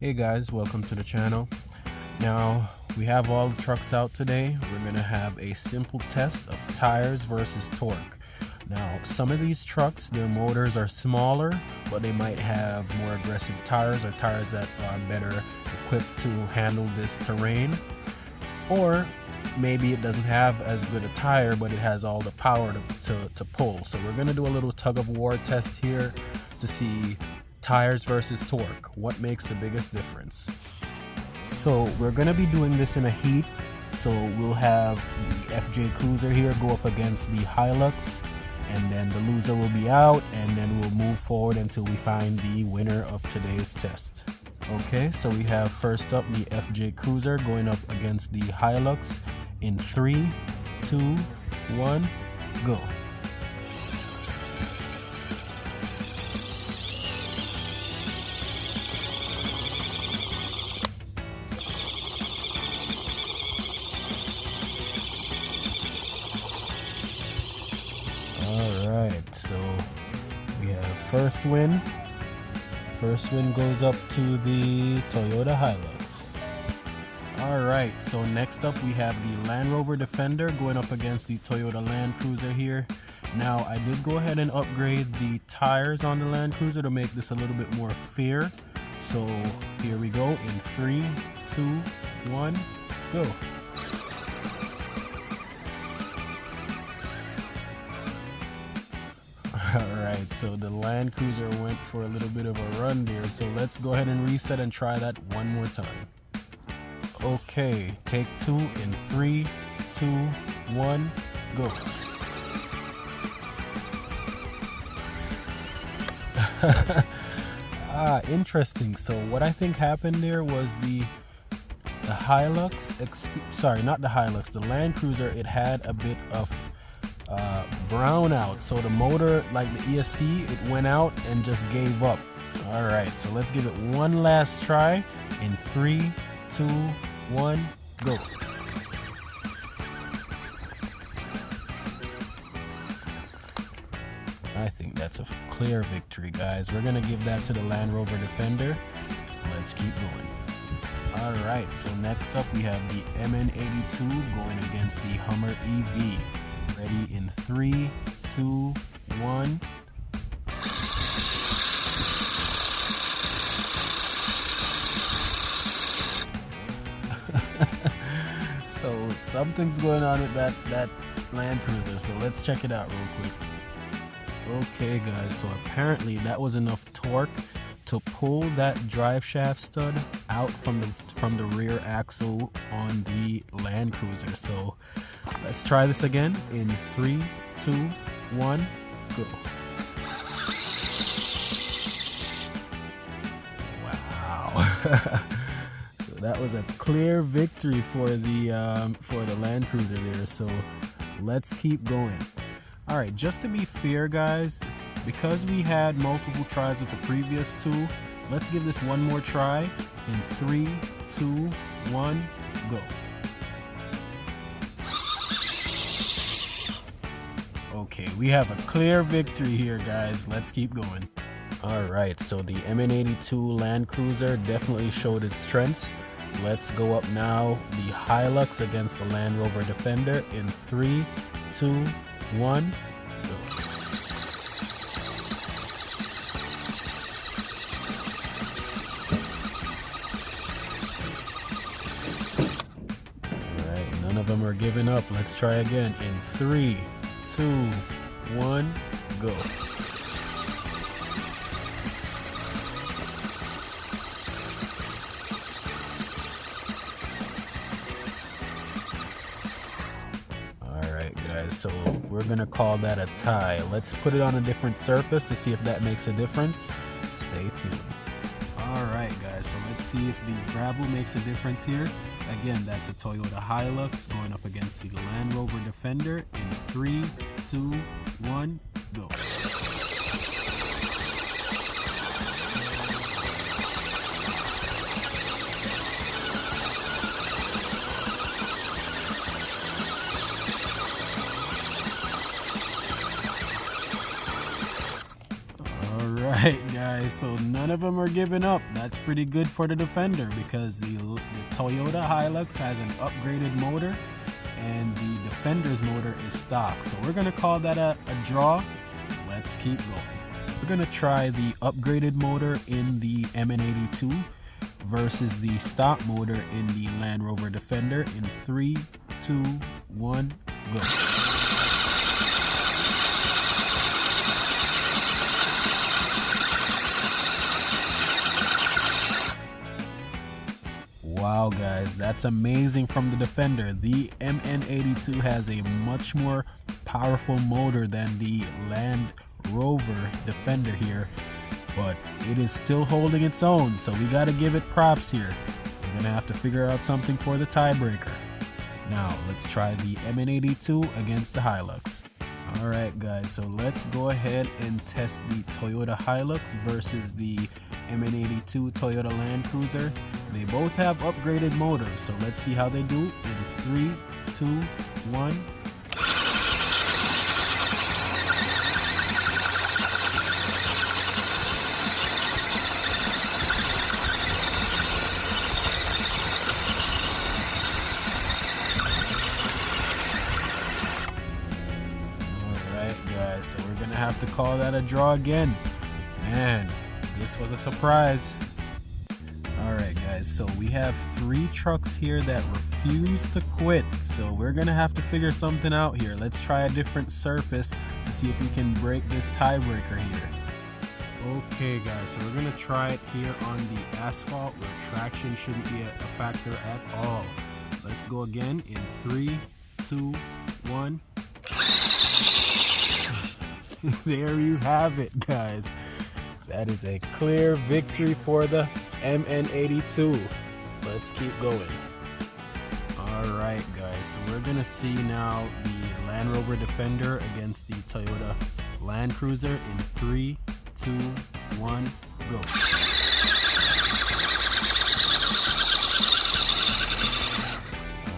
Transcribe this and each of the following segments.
Hey guys, welcome to the channel. Now we have all the trucks out today. We're gonna have a simple test of tires versus torque. Now some of these trucks, their motors are smaller, but they might have more aggressive tires or tires that are better equipped to handle this terrain. Or maybe it doesn't have as good a tire, but it has all the power to pull. So we're gonna do a little tug of war test here to see tires versus torque, what makes the biggest difference. So we're going to be doing this in a heat, so we'll have the FJ Cruiser here go up against the Hilux, and then the loser will be out, and then we'll move forward until we find the winner of today's test. Okay, so we have first up the FJ Cruiser going up against the Hilux in 3, 2, 1, go. Alright, so we have first win. First win goes up to the Toyota Hilux. Alright, so next up we have the Land Rover Defender going up against the Toyota Land Cruiser here. Now I did go ahead and upgrade the tires on the Land Cruiser to make this a little bit more fair. So here we go in 3, 2, 1, go. Alright, so the Land Cruiser went for a little bit of a run there, so let's go ahead and reset and try that one more time. Okay, take 2 in 3, 2, 1, go. Interesting. So what I think happened there was the Hilux, sorry, not the Hilux, the Land Cruiser, it had a bit of brownout, so the motor, like the ESC, it went out and just gave up. All right, so let's give it one last try in 3, 2, 1, go. I think that's a clear victory, guys. We're gonna give that to the Land Rover Defender. Let's keep going. All right, so next up we have the MN82 going against the Hummer EV. Ready in 3, 2, 1. So something's going on with that Land Cruiser, so let's check it out real quick. Okay guys, so apparently that was enough torque to pull that drive shaft stud out from the rear axle on the Land Cruiser. So let's try this again in 3, 2, 1, go. Wow. So that was a clear victory for the Land Cruiser there. So let's keep going. All right, just to be fair, guys, because we had multiple tries with the previous two, let's give this one more try in 3, 2, 1, go. Okay, we have a clear victory here, guys. Let's keep going. All right, so the MN82 Land Cruiser definitely showed its strengths. Let's go up now, the Hilux against the Land Rover Defender in 3, 2, 1, go. Alright, none of them are giving up. Let's try again in 3, 2, 1, go. So we're gonna call that a tie. Let's put it on a different surface to see if that makes a difference. Stay tuned. All right guys, so let's see if the gravel makes a difference here. Again, that's a Toyota Hilux going up against the Land Rover Defender in 3, 2, 1, go. Alright guys, so none of them are giving up. That's pretty good for the Defender because the Toyota Hilux has an upgraded motor and the Defender's motor is stock. So we're gonna call that a draw. Let's keep going. We're gonna try the upgraded motor in the MN82 versus the stock motor in the Land Rover Defender in 3, 2, 1, go. Wow guys, that's amazing from the Defender. The MN82 has a much more powerful motor than the Land Rover Defender here, but it is still holding its own, so we gotta give it props here. We're gonna have to figure out something for the tiebreaker. Now let's try the MN82 against the Hilux. Alright guys, so let's go ahead and test the Toyota Hilux versus the MN82 Toyota Land Cruiser. They both have upgraded motors, so let's see how they do in 3, 2, 1. Guys, so we're gonna have to call that a draw again. Man, this was a surprise. Alright guys, so we have 3 trucks here that refuse to quit, so we're gonna have to figure something out here. Let's try a different surface to see if we can break this tiebreaker here. Okay guys, so we're gonna try it here on the asphalt where traction shouldn't be a factor at all. Let's go again in 3, 2, 1. There you have it guys, that is a clear victory for the MN82. Let's keep going. Alright guys, so we're gonna see now the Land Rover Defender against the Toyota Land Cruiser in 3, 2, 1, go.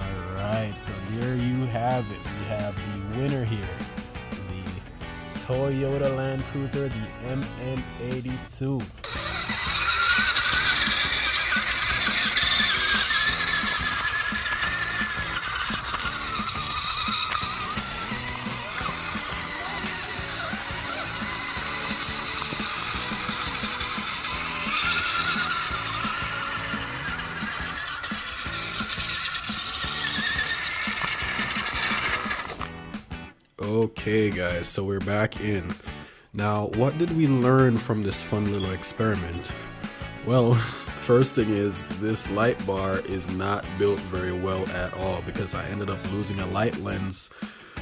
Alright, so there you have it. We have the winner here. Toyota Land Cruiser, the MN82. Okay guys, so we're back in. Now, what did we learn from this fun little experiment? Well, first thing is this light bar is not built very well at all because I ended up losing a light lens,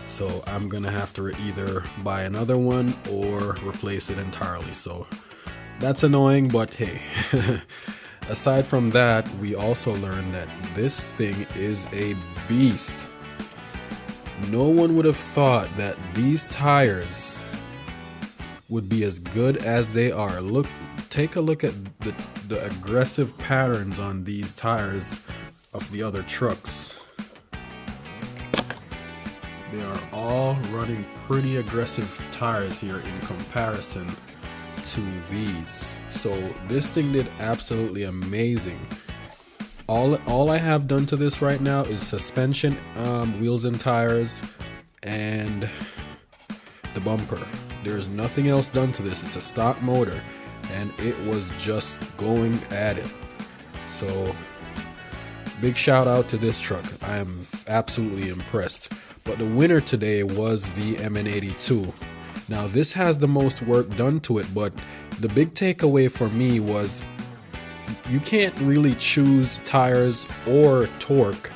so I'm gonna have to either buy another one or replace it entirely. So that's annoying, but hey. Aside from that, we also learned that this thing is a beast. No one would have thought that these tires would be as good as they are. Look, take a look at the aggressive patterns on these tires of the other trucks. They are all running pretty aggressive tires here in comparison to these. So this thing did absolutely amazing. All I have done to this right now is suspension, wheels and tires, and the bumper. There's nothing else done to this. It's a stock motor, and it was just going at it. So big shout out to this truck. I am absolutely impressed. But the winner today was the MN82. Now this has the most work done to it, but the big takeaway for me was you can't really choose tires or torque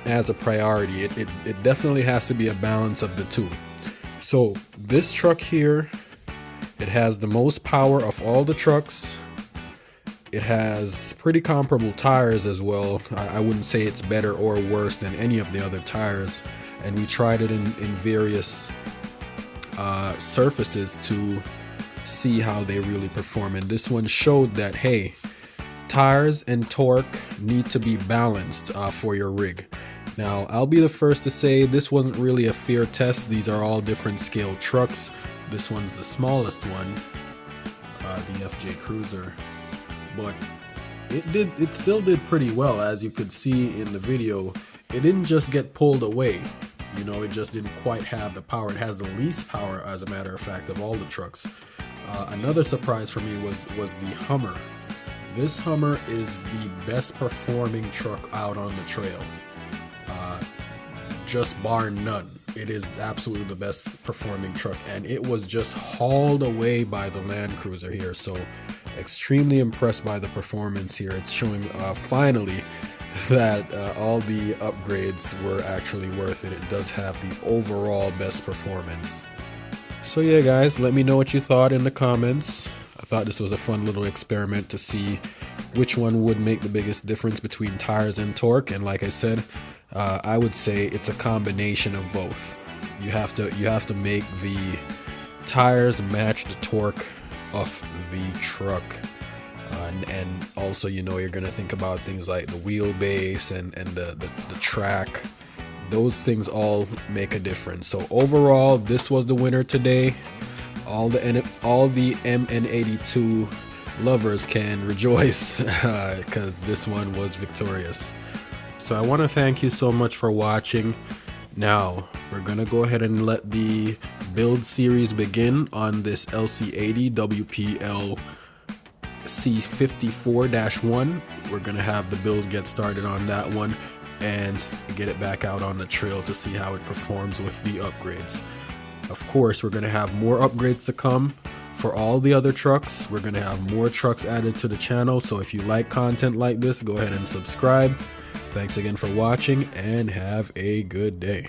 as a priority. It definitely has to be a balance of the two. So this truck here, it has the most power of all the trucks. It has pretty comparable tires as well. I wouldn't say it's better or worse than any of the other tires. And we tried it in various surfaces to see how they really perform. And this one showed that, hey, tires and torque need to be balanced for your rig. Now, I'll be the first to say this wasn't really a fair test. These are all different scale trucks. This one's the smallest one. the FJ Cruiser, but it still did pretty well. As you could see in the video, it didn't just get pulled away. You know, it just didn't quite have the power. It has the least power, as a matter of fact, of all the trucks. Another surprise for me was the Hummer. This Hummer is the best performing truck out on the trail, just bar none. It is absolutely the best performing truck, and it was just hauled away by the Land Cruiser here. So extremely impressed by the performance here. It's showing finally that all the upgrades were actually worth it. It does have the overall best performance. So yeah guys, let me know what you thought in the comments. I thought this was a fun little experiment to see which one would make the biggest difference between tires and torque, and like I said, I would say it's a combination of both. You have to make the tires match the torque of the truck, and also, you know, you're gonna think about things like the wheelbase and the track. Those things all make a difference. So overall, this was the winner today. All the MN82 lovers can rejoice because this one was victorious. So I want to thank you so much for watching. Now we're gonna go ahead and let the build series begin on this LC80 WPL C64-1. We're gonna have the build get started on that one and get it back out on the trail to see how it performs with the upgrades. Of course, we're gonna have more upgrades to come for all the other trucks. We're gonna have more trucks added to the channel, so if you like content like this, go ahead and subscribe. Thanks again for watching, and have a good day.